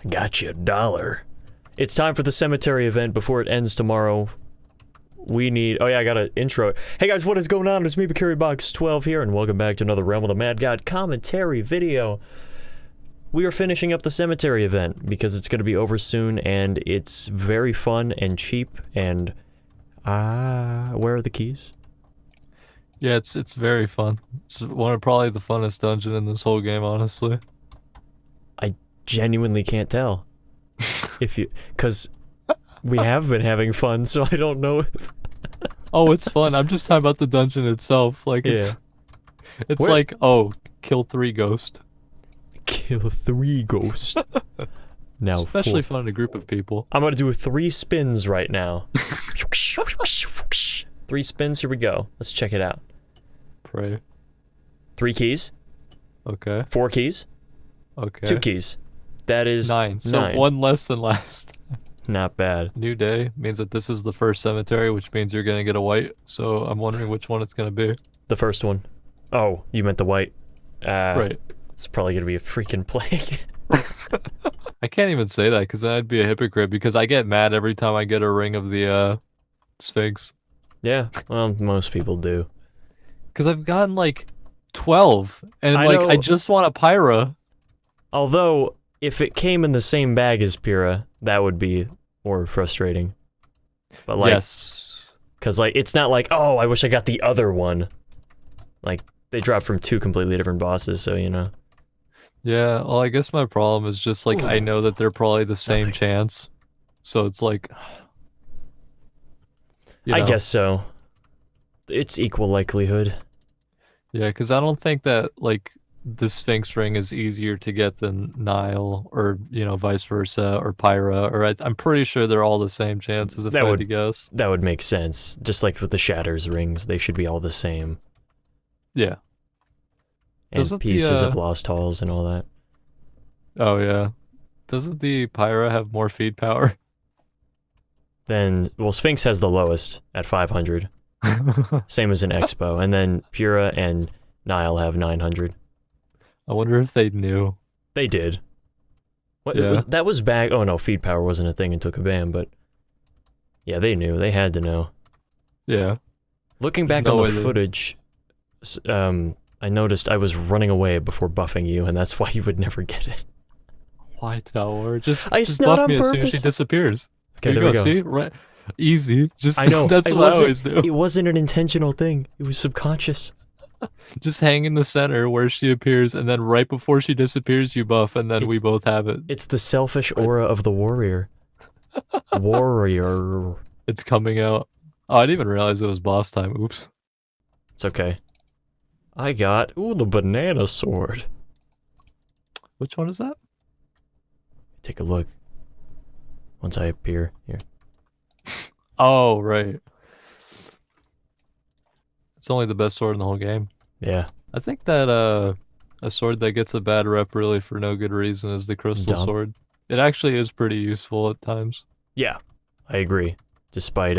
I got you $1. It's time for the cemetery event before it ends tomorrow. We need... Oh yeah, I gotta intro it. Hey guys, what is going on? It's me, BakariBox12 here, and welcome back to another Realm of the Mad God commentary video. We are finishing up the cemetery event, because it's gonna be over soon, and it's very fun and cheap, and... where are the keys? Yeah, it's very fun. It's one of probably the funnest dungeon in this whole game, honestly. I genuinely can't tell. Because we have been having fun, so I don't know if... Oh, it's fun. I'm just talking about the dungeon itself. Like, it's like, oh, kill 3 ghosts. Kill 3 ghosts. Now, especially fun in a group of people. I'm gonna do 3 spins right now. 3 spins, here we go. Let's check it out. Pray. 3 keys. Okay. 4 keys. Okay. 2 keys. That is 9. So 9. 1 less than last. Not bad. New day means that this is the first cemetery, which means you're gonna get a white. So I'm wondering which one it's gonna be. The first one. Oh, you meant the white. Right. It's probably gonna be a freaking plague. I can't even say that because then I'd be a hypocrite because I get mad every time I get a ring of the Sphinx. Yeah, well, most people do. Because I've gotten like 12, and I just want a Pyra. Although, if it came in the same bag as Pyrrha, that would be more frustrating. But like, yes. Because like, it's not like, oh, I wish I got the other one. Like, they drop from 2 completely different bosses, so you know. Yeah, well, I guess my problem is just like, I know that they're probably the same chance. So it's like... I guess so. It's equal likelihood. Yeah, because I don't think that, like, the Sphinx ring is easier to get than Nile, or, you know, vice versa, or Pyra, or I'm pretty sure they're all the same chances if I had to guess. That would make sense. Just like with the Shatters rings, they should be all the same. Yeah. And pieces of Lost Halls and all that. Oh, yeah. Doesn't the Pyra have more feed power? Then, well, Sphinx has the lowest at 500. Same as an Expo. And then Pyrrha and Nile have 900. I wonder if they knew. They did. What, yeah. that was back... Oh no, feed power wasn't a thing until Kabam, but... Yeah, they knew. They had to know. Yeah. Looking back on the footage, I noticed I was running away before buffing you, and that's why you would never get it. Why tower? Just not buff on me purpose. As soon as she disappears. Okay, there we go. See? Right. Easy. Just I know. That's what I always do. It wasn't an intentional thing. It was subconscious. Just hang in the center where she appears, and then right before she disappears, you buff, and then we both have it. It's the selfish aura of the warrior. Warrior. It's coming out. Oh, I didn't even realize it was boss time. Oops. It's okay. I got, the banana sword. Which one is that? Take a look. Once I appear here. Oh, right. It's only the best sword in the whole game. Yeah. I think that a sword that gets a bad rep really for no good reason is the crystal sword. It actually is pretty useful at times. Yeah, I agree. Despite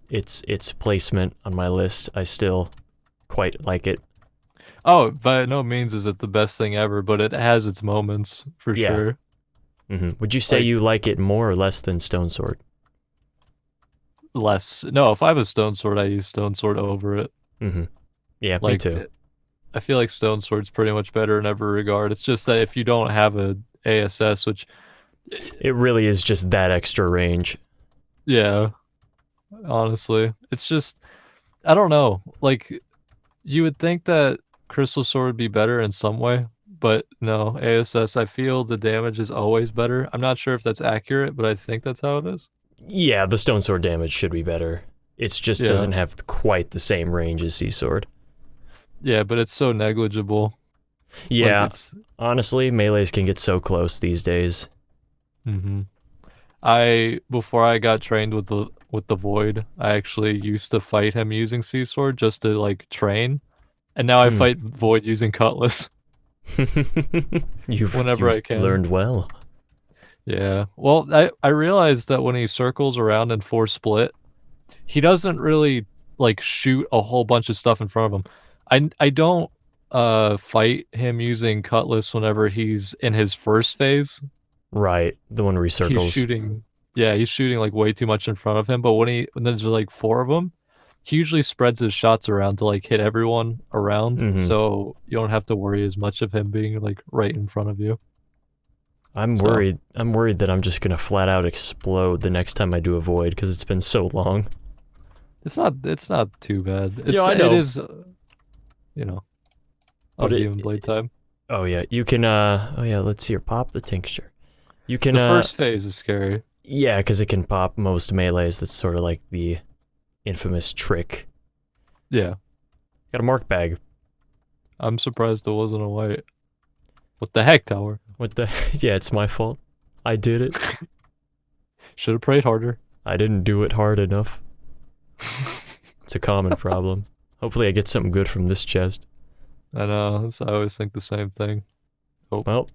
its placement on my list, I still quite like it. Oh, by no means is it the best thing ever, but it has its moments for sure. Would you say you like it more or less than Stone Sword? Less. No, if I have a Stone Sword, I use Stone Sword over it. Yeah, like, me too. I feel like Stone Sword's pretty much better in every regard. It's just that if you don't have a ASS, which... It really is just that extra range. Yeah. Honestly. It's just... I don't know. Like, you would think that Crystal Sword would be better in some way, but no, ASS, I feel the damage is always better. I'm not sure if that's accurate, but I think that's how it is. Yeah, the Stone Sword damage should be better. It just doesn't have quite the same range as Sea Sword. Yeah, but it's so negligible. Yeah, like honestly, melees can get so close these days. Before I got trained with the Void, I actually used to fight him using Sea Sword just to like train. And now I fight Void using Cutlass. You've I can. Learned well. Yeah. Well, I realized that when he circles around in 4 split, he doesn't really like shoot a whole bunch of stuff in front of him. I don't fight him using Cutlass whenever he's in his first phase. Right, the one where he He's circles. shooting. Yeah, he's shooting like way too much in front of him. But when there's like 4 of them, he usually spreads his shots around to like hit everyone around, Mm-hmm. so you don't have to worry as much of him being like right in front of you. I'm So worried. I'm worried that I'm just gonna flat out explode the next time I do a void because it's been so long. it's not too bad. Yeah, I It know. is, you know, a But Demon Blade time. oh yeah, you can. Oh yeah, let's see here. Pop the tincture. You can. The first phase is scary. Yeah, because it can pop most melees. That's sort of like the infamous trick. Yeah, Got a mark bag. I'm surprised it wasn't a white. What the heck, Tower? What the? Yeah, it's my fault. I did it. Should have prayed harder. I didn't do it hard enough. It's a common problem. Hopefully, I get something good from this chest. I know. I always think the same thing. Oh. Well,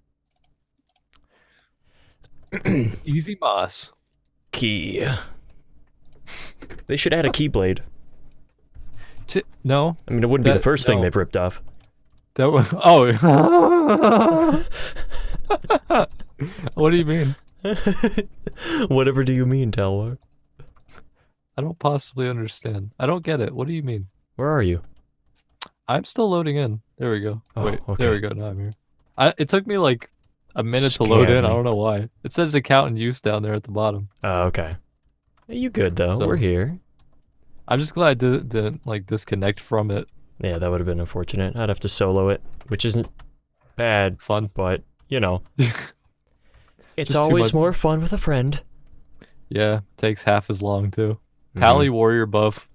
Easy moss. key. They should add a keyblade. No, I mean, it wouldn't be the first thing they've ripped off. that was. Oh. What do you mean? Whatever do you mean, Talwar? I don't possibly understand. I don't get it. What do you mean? Where are you? I'm still loading in. There we go. Oh, Wait, okay. there we go. Now I'm here. It took me like a minute to load Scared in. I me. don't know why. It says account in use down there at the bottom. Oh, okay. You good though? So- We're here. I'm just glad I didn't like disconnect from it. Yeah, that would have been unfortunate. I'd have to solo it, which isn't bad, Fun. but you know, it's Just too always much- more fun with a friend. Yeah, takes half as long too. Mhm. Pally Warrior buff,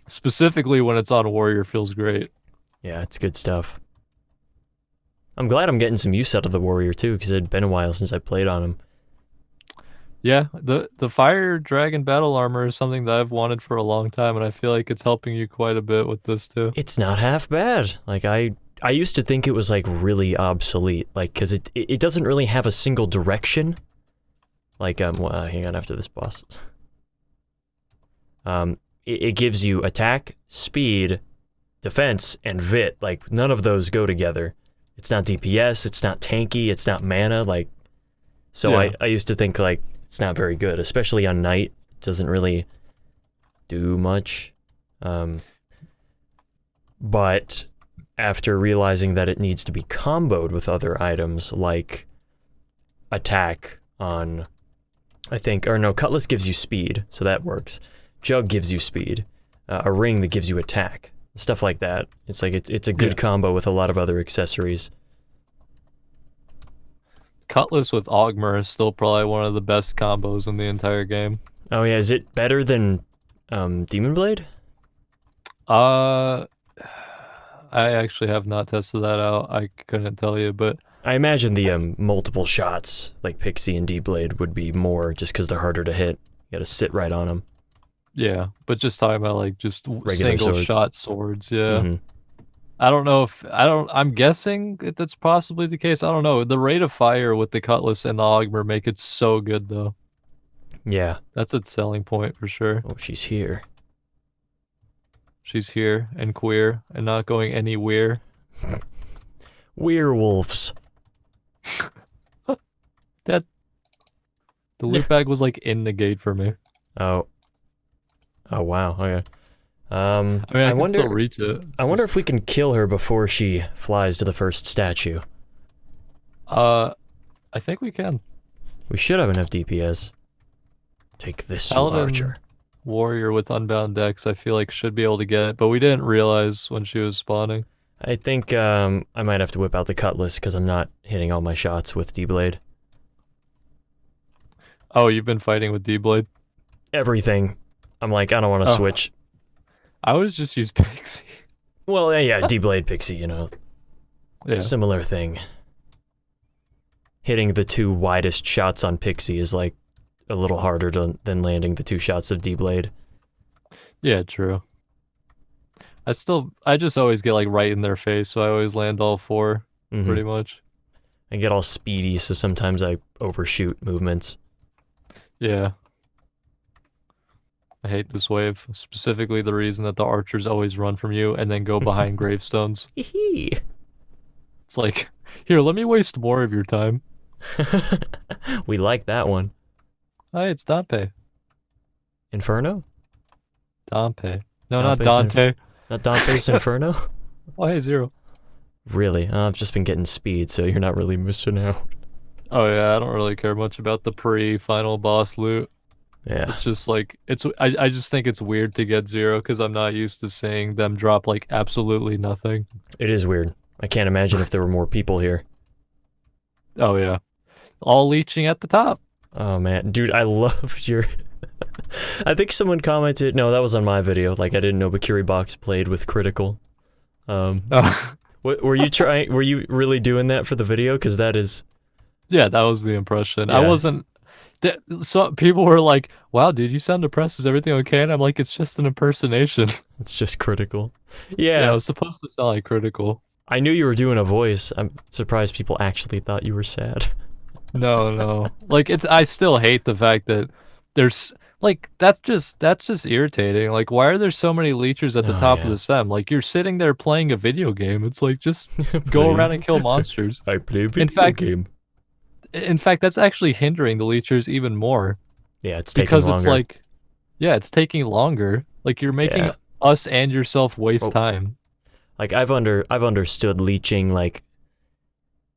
specifically when it's on Warrior, feels great. Yeah, it's good stuff. I'm glad I'm getting some use out of the warrior too, because it had been a while since I played on him. Yeah, the Fire Dragon battle armor is something that I've wanted for a long time, and I feel like it's helping you quite a bit with this too. It's not half bad. Like I used to think it was like really obsolete, like because it doesn't really have a single direction. Like well, hang on after this boss. It gives you attack, speed, defense, and vit. Like none of those go together. It's not DPS. It's not tanky. It's not mana. Like so, Yeah. I used to think like it's not very good, especially on night. It doesn't really do much. But after realizing that it needs to be comboed with other items like attack on, I think, or no, Cutlass gives you speed, so that works. Jug gives you speed. A ring that gives you attack. Stuff like that. It's like it's a good combo with a lot of other accessories. Cutlass with Augmer is still probably one of the best combos in the entire game. Oh yeah, is it better than Demon Blade? I actually have not tested that out. I couldn't tell you, but I imagine the multiple shots like Pixie and D-Blade would be more just because they're harder to hit. You gotta sit right on them. yeah. But just talking about like just Regular single swords. shot swords, yeah. Mhm. I don't know if I'm guessing that's possibly the case. I don't know. The rate of fire with the Cutlass and the Augmer make it so good though. Yeah. That's a selling point for sure. Oh, she's here. She's here and queer and not going anywhere. Werewolves. The loot bag was like in the gate for me. Oh. Oh wow. Okay. I mean, I can wonder. still reach it. I wonder if we can kill her before she flies to the first statue. I think we can. We should have enough DPS. Take this, you Paladin archer. Warrior with Unbound Dex, I feel like should be able to get it, but we didn't realize when she was spawning. I think I might have to whip out the Cutlass because I'm not hitting all my shots with D-Blade. Oh, you've been fighting with D-Blade? Everything. I'm like, I don't want to Oh. switch. I always just use Pixie. Well, yeah, D-Blade, Pixie, you know. Yeah. Similar thing. Hitting the two widest shots on Pixie is like a little harder than landing the two shots of D-Blade. Yeah, true. I just always get like right in their face, so I always land all 4, Mhm. pretty much. I get all speedy, so sometimes I overshoot movements. Yeah. I hate this wave, specifically the reason that the archers always run from you and then go behind gravestones. Hee. It's like, here, let me waste more of your time. We like that one. Hey, it's Dante. Inferno? Dante. No, not Dante's Dante. Not Dante's Inferno? Oh, hey, Zero. Really? I've just been getting speed, so you're not really missing out. Oh yeah, I don't really care much about the pre-final boss loot. Yeah. It's just like I just think it's weird to get Zero because I'm not used to seeing them drop like absolutely nothing. It is weird. I can't imagine if there were more people here. Oh yeah. All leeching at the top. Oh man, dude, I loved your... I think someone commented, no, that was on my video, like I didn't know Bakuri Box played with critical. Oh. Were you really doing that for the video? Because that is... Yeah, that was the impression. Yeah. I wasn't... So people were like, wow, dude, you sound depressed. Is everything okay? And I'm like, it's just an impersonation. It's just critical. Yeah, Yeah. it was supposed to sound like critical. I knew you were doing a voice. I'm surprised people actually thought you were sad. No, no. Like, I still hate the fact that there's... Like, that's just irritating. Like, why are there so many leechers at the top of the stem? Like, you're sitting there playing a video game. It's like, just go around and kill monsters. I play a video game. In fact, that's actually hindering the leechers even more. Yeah, it's taking Because longer. it's like, yeah, it's taking longer. Like, you're making us and yourself waste time. Like, I've understood leeching, like,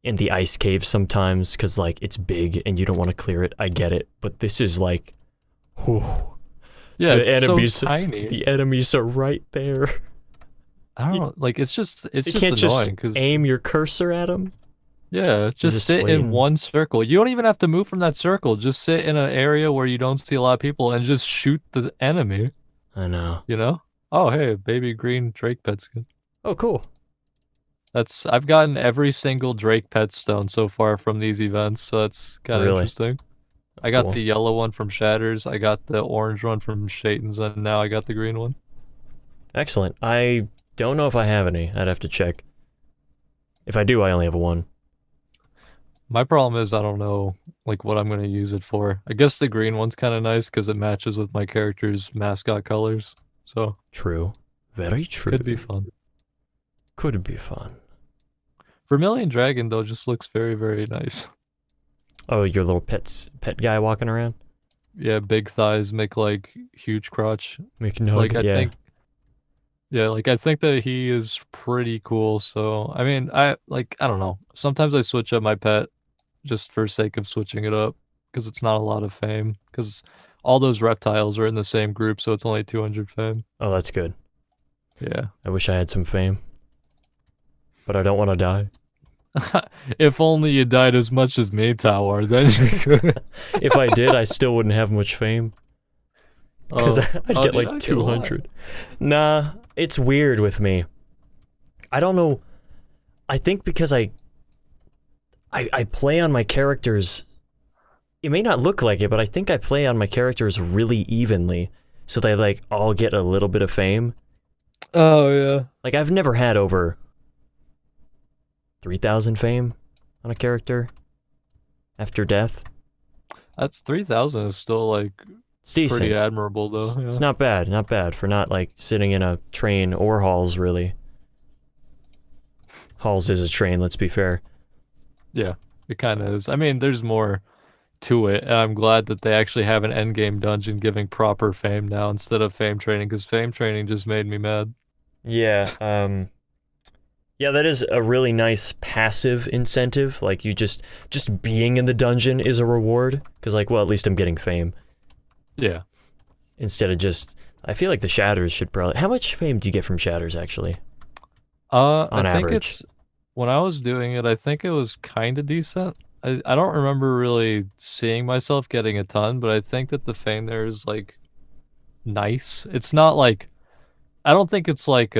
in the ice cave sometimes, because, like, it's big and you don't want to clear it. I get it. But this is, like, whew. Yeah, The it's enemies, so tiny. The enemies are right there. I don't know. Like, it's just You can't annoying. just aim your cursor at them. Yeah, just sit in one circle. You don't even have to move from that circle. Just sit in an area where you don't see a lot of people and just shoot the enemy. I know. You know? Oh, hey, baby green Drake pet skin. Oh, cool. I've gotten every single Drake pet stone so far from these events, so that's kind of interesting. I got the yellow one from Shatters, I got the orange one from Shaitans, and now I got the green one. Excellent. I don't know if I have any. I'd have to check. If I do, I only have one. My problem is I don't know like what I'm going to use it for. I guess the green one's kind of nice because it matches with my character's mascot colors. So true. Very true. Could be fun. Could be fun. Vermilion Dragon, though, just looks very, very nice. Oh, your little pet guy walking around? Yeah, big thighs make, like, huge crotch. Make no, like, I think that he is pretty cool, so, I mean, I don't know. Sometimes I switch up my pet just for sake of switching it up, because it's not a lot of fame, because all those reptiles are in the same group, so it's only 200 fame. Oh, that's good. Yeah. I wish I had some fame. But I don't want to die. If only you died as much as me, Tower, then you could. If I did, I still wouldn't have much fame. Because I'd get like 200. Nah, it's weird with me. I don't know. I think because I play on my characters... It may not look like it, but I think I play on my characters really evenly. So they, like, all get a little bit of fame. Oh, yeah. Like, I've never had over 3,000 fame on a character after death. That's 3,000 is still, like, it's decent. Pretty admirable, though. It's not bad for not, like, sitting in a train or halls, really. Halls is a train, let's be fair. Yeah, it kind of is. I mean, there's more to it, and I'm glad that they actually have an endgame dungeon giving proper fame now instead of fame training, because fame training just made me mad. Yeah, yeah, that is a really nice passive incentive. Like, you just being in the dungeon is a reward. Because, like, well, at least I'm getting fame. Yeah. Instead of just... I feel like the Shatters should probably... How much fame do you get from Shatters, actually? On average. When I was doing it, I think it was kind of decent. I don't remember really seeing myself getting a ton, but I think that the fame there is, like, nice. It's not, like... I don't think it's, like,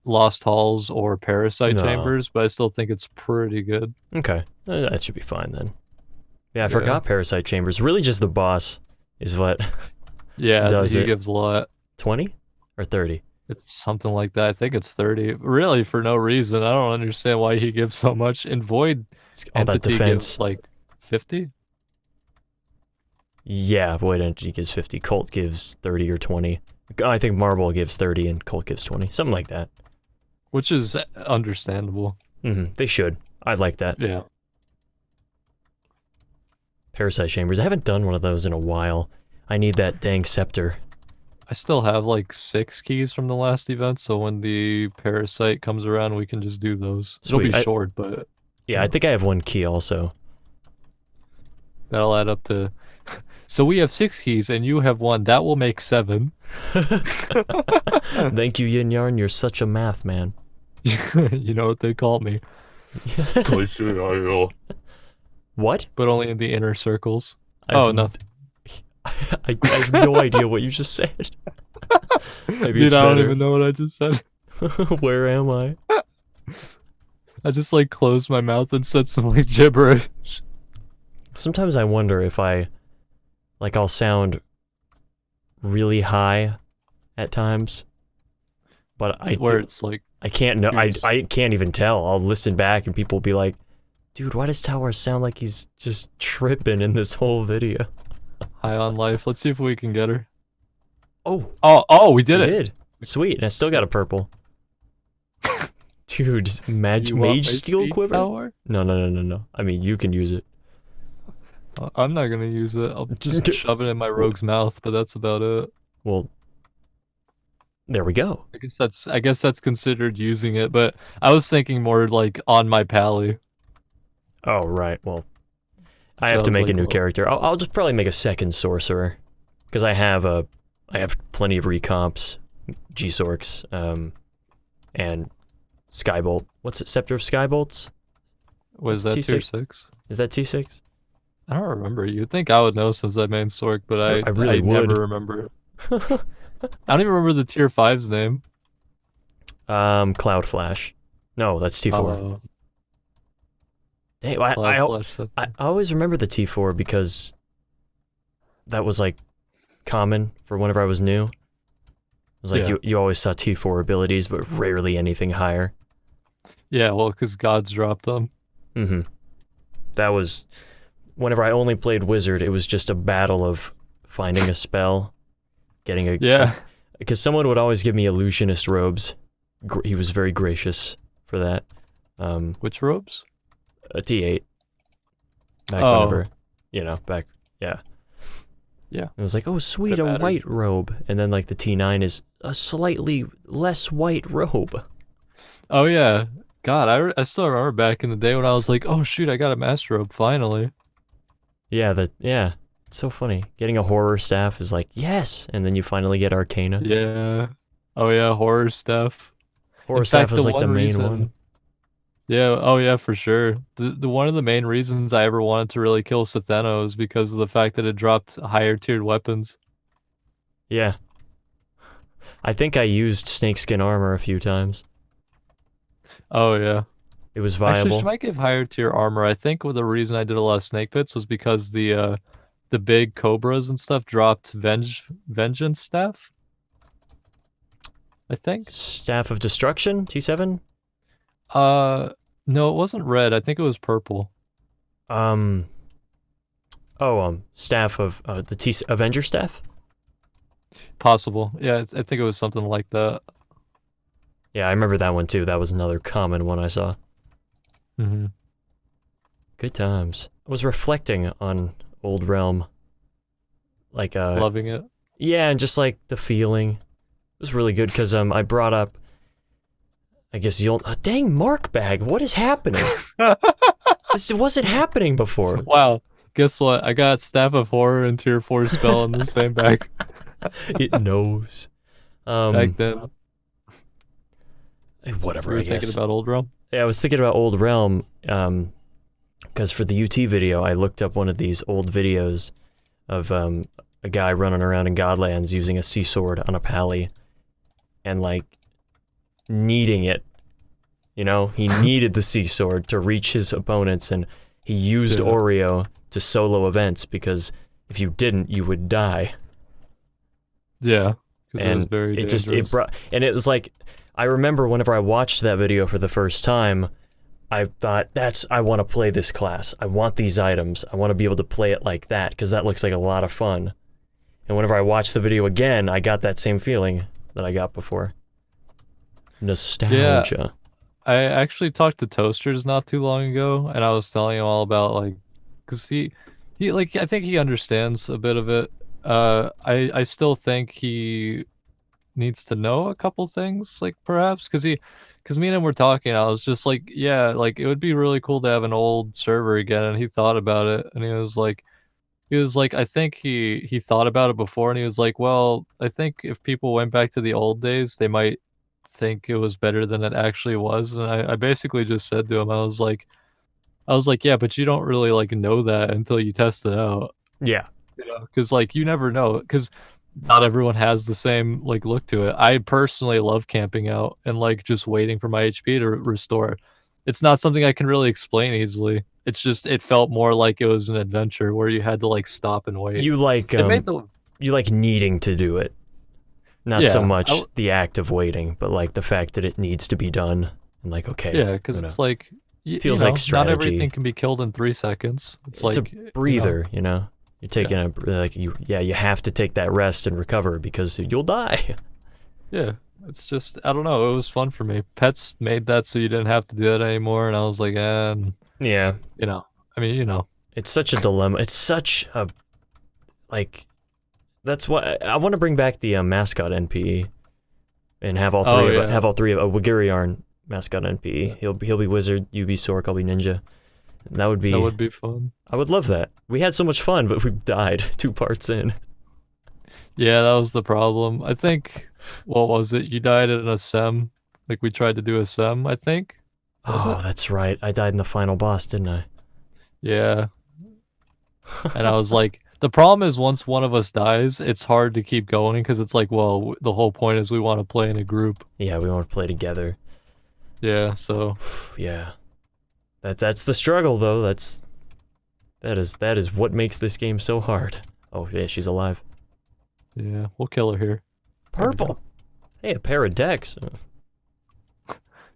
Lost Halls or Parasite Chambers, but I still think it's pretty good. Okay. That should be fine, then. Yeah, I forgot Parasite Chambers. Really just the boss is what does he it. gives a lot. 20? Or 30? It's something like that. I think it's 30. Really, for no reason. I don't understand why he gives so much. And Void all that Entity defense. gives, like, 50? Yeah, Void Entity gives 50. Cult gives 30 or 20. I think Marble gives 30 and Cult gives 20. Something like that. Which is understandable. They should. I'd like that. Yeah. Parasite chambers. I haven't done one of those in a while. I need that dang scepter. I still have like 6 keys from the last event, so when the parasite comes around, we can just do those. Sweet. It'll be short, but Yeah, I think I have 1 key also. that'll add up to. So we have 6 keys, and you have 1. That will make 7. Thank you, YinYarn. You're such a math man. You know what they call me, What? but only in the inner circles. I've- Nothing. I have no idea what you just said. Maybe Dude, it's I don't better. even know what I just said. Where am I? I just like closed my mouth and said some like gibberish. Sometimes I wonder if I'll sound really high at times, but It's like I can't know. Yes. I can't even tell. I'll listen back and people will be like, "Dude, why does Tower sound like he's just tripping in this whole video?" high on life. Let's see if we can get her. Oh, We did I it. did. Sweet, and I still got a purple. Dude, Do you want my mage steel speed quiver? power? No. I mean, you can use it. I'm not gonna use it. I'll just shove it in my rogue's mouth, but that's about it. Well, there we go. I guess that's considered using it, but I was thinking more like on my pally. Oh, right. Well, I So have I to was make like, a new well- character. I'll just probably make a second sorcerer, because I have plenty of recomps, G-Sorks, and Skybolt. What's it? Scepter of Skybolts? Was that What's tier T6? 6? Is that T6? I don't remember. You'd think I would know since I main Sork, but I really would. never remember. I don't even remember the tier 5's name. Cloud Flash. No, that's T4. Uh, Dang, Cloud I Flash Scepter. always remember the T4 because that was like common for whenever I was new. It was like Yeah. you always saw T4 abilities, but rarely anything higher. Yeah, well, because gods dropped them. Mm-hmm. That was whenever I only played Wizard, it was just a battle of finding a spell, getting a Yeah. because someone would always give me illusionist robes. He was very gracious for that. Which robes? A T8. Back Oh. whenever, back, yeah. Yeah. It was like, oh, sweet, That a mattered. white robe. And then, like, the T9 is a slightly less white robe. Oh yeah. God, I still remember back in the day when I was like, oh shoot, I got a master robe finally. Yeah, it's so funny. Getting a horror staff is like, yes! And then you finally get Arcana. Yeah. Oh yeah, horror stuff. Horror In staff fact, is like the one main reason- one. Yeah, oh yeah, for sure. The one of the main reasons I ever wanted to really kill Setheno is because of the fact that it dropped higher tiered weapons. Yeah. I think I used snakeskin armor a few times. Oh yeah. It was Actually, viable. she might give higher tier armor. I think the reason I did a lot of snake pits was because the big cobras and stuff dropped vengeance staff. I think. Staff of Destruction, T7? No, it wasn't red. I think it was purple. Staff of the Avenger staff? Possible. Yeah, I think it was something like that. Yeah, I remember that one too. That was another common one I saw. Mm-hmm. Good times. I was reflecting on Old Realm. Like, Loving it. yeah, and just like the feeling. It was really good because I brought up, I guess you'll, dang Mark Bag, what is happening? This wasn't happening before. Wow. Guess what? I got Staff of Horror and Tier 4 spell in the same bag It knows. back then. Whatever, You were I guess. thinking about Old Realm? Yeah, I was thinking about Old Realm, because for the UT video, I looked up one of these old videos of a guy running around in Godlands using a sea sword on a pally, and like needing it. You know, he needed the sea sword to reach his opponents, and he used Yeah. Oreo to solo events because if you didn't, you would die. Yeah. Because it was And very it dangerous. brought, and it was like, I remember whenever I watched that video for the first time, I thought, I want to play this class. I want these items. I want to be able to play it like that, because that looks like a lot of fun. And whenever I watched the video again, I got that same feeling that I got before. Nostalgia. I actually talked to Toasters not too long ago, and I was telling him all about, like, because I think he understands a bit of it. I still think he needs to know a couple things, like perhaps because me and him were talking. I was just like, yeah, like it would be really cool to have an old server again. And he thought about it, and he was like, I think he thought about it before, and he was like, well, I think if people went back to the old days, they might think it was better than it actually was. And I basically just said to him, I was like, yeah, but you don't really like know that until you test it out. Yeah. Because like you never know, because not everyone has the same like look to it. I personally love camping out and like just waiting for my HP to restore. It's not something I can really explain easily. It's just it felt more like it was an adventure where you had to like stop and wait. You like It made the you like needing to do it. Not so yeah much the act of waiting, but like the fact that it needs to be done. And like, okay, yeah because it's like feels like not strategy. everything can be killed in 3 seconds. It's like a breather, you know. You're taking a like you have to take that rest and recover because you'll die. Yeah, it's just I don't know. It was fun for me. Pets made that so you didn't have to do that anymore, and I was like, Yeah. I mean, It's such a dilemma. It's such a like that's why I want to bring back the mascot NPE and have all three of YinYarn mascot NPE. He'll be wizard, you be Sork, I'll be ninja. And that would be fun. I would love that. We had so much fun, but we died 2 parts in. Yeah, that was the problem. I think, what was it? You died in a sem. Like we tried to do a sem, I think. Oh, that's right. I died in the final boss, didn't I? Yeah. And I was like, the problem is once one of us dies, it's hard to keep going because it's like, well, the whole point is we want to play in a group. Yeah, we want to play together. Yeah, so. Yeah. That's the struggle though. That is what makes this game so hard. Oh yeah, she's alive. Yeah, we'll kill her here. Purple. Hey, a pair of decks.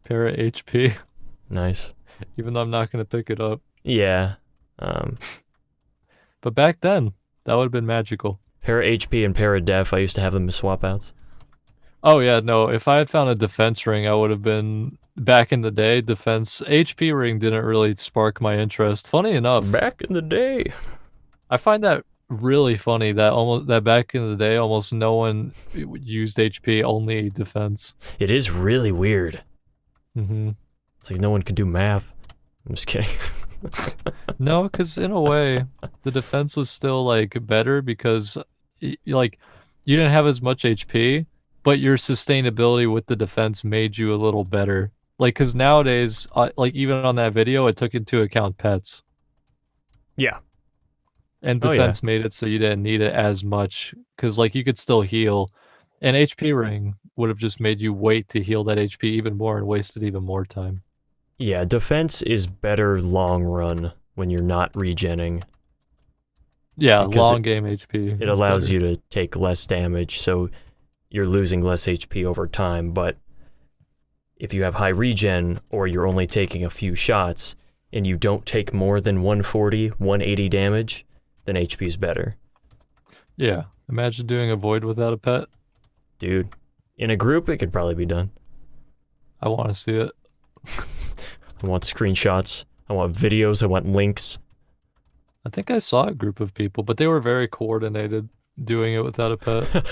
Pair of HP. Nice. Even though I'm not gonna pick it up. Yeah. But back then, that would have been magical. Pair of HP and pair of def. I used to have them as swap outs. Oh yeah, no. If I had found a defense ring, I would have been back in the day. Defense HP ring didn't really spark my interest. Funny enough, Back in the day. I find that really funny that back in the day, almost no one used HP, only defense. It is really weird. Mm-hmm. It's like no one could do math. I'm just kidding. No, because in a way, the defense was still like better because like you didn't have as much HP, but your sustainability with the defense made you a little better. Like, because nowadays, like even on that video, it took into account pets. Yeah. And defense made it so you didn't need it as much because like you could still heal. An HP ring would have just made you wait to heal that HP even more and wasted even more time. Yeah, defense is better long run when you're not regenning. Yeah, Because long game HP. It allows you to take less damage, so you're losing less HP over time, but if you have high regen or you're only taking a few shots and you don't take more than 140, 180 damage, then HP is better. Yeah, imagine doing a void without a pet. Dude, in a group it could probably be done. I want to see it. I want screenshots, I want videos, I want links. I think I saw a group of people, but they were very coordinated doing it without a pet.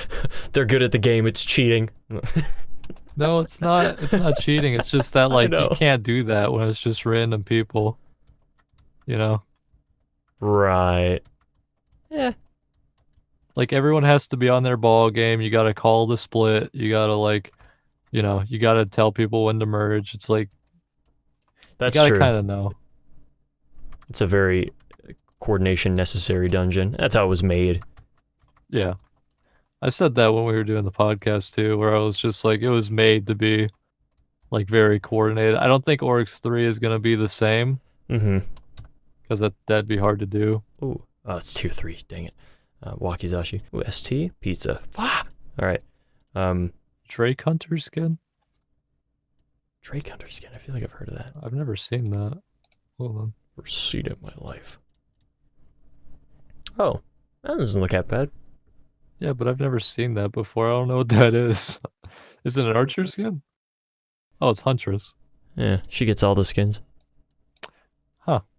They're good at the game, it's cheating. No, it's not. It's not cheating. It's just that like you can't do that when it's just random people. You know? Right. Yeah. Like everyone has to be on their ball game. You gotta call the split. You gotta like, you gotta tell people when to merge. It's like that's you gotta true. kind of know. It's a very coordination necessary dungeon. That's how it was made. Yeah. I said that when we were doing the podcast too, where I was just like, it was made to be like very coordinated. I don't think Oryx 3 is gonna be the same. Mm-hmm. Because that'd be hard to do. Ooh. Oh, it's tier 3, dang it. Wakizashi. Ooh, ST? Pizza. Alright. Drake Hunter skin? Drake Hunter skin. I feel like I've heard of that. I've never seen that. Hold on. Never seen it in my life. Oh. That doesn't look that bad. Yeah, but I've never seen that before. I don't know what that is. Is it an archer skin? Oh, it's Huntress. Yeah, she gets all the skins. Huh.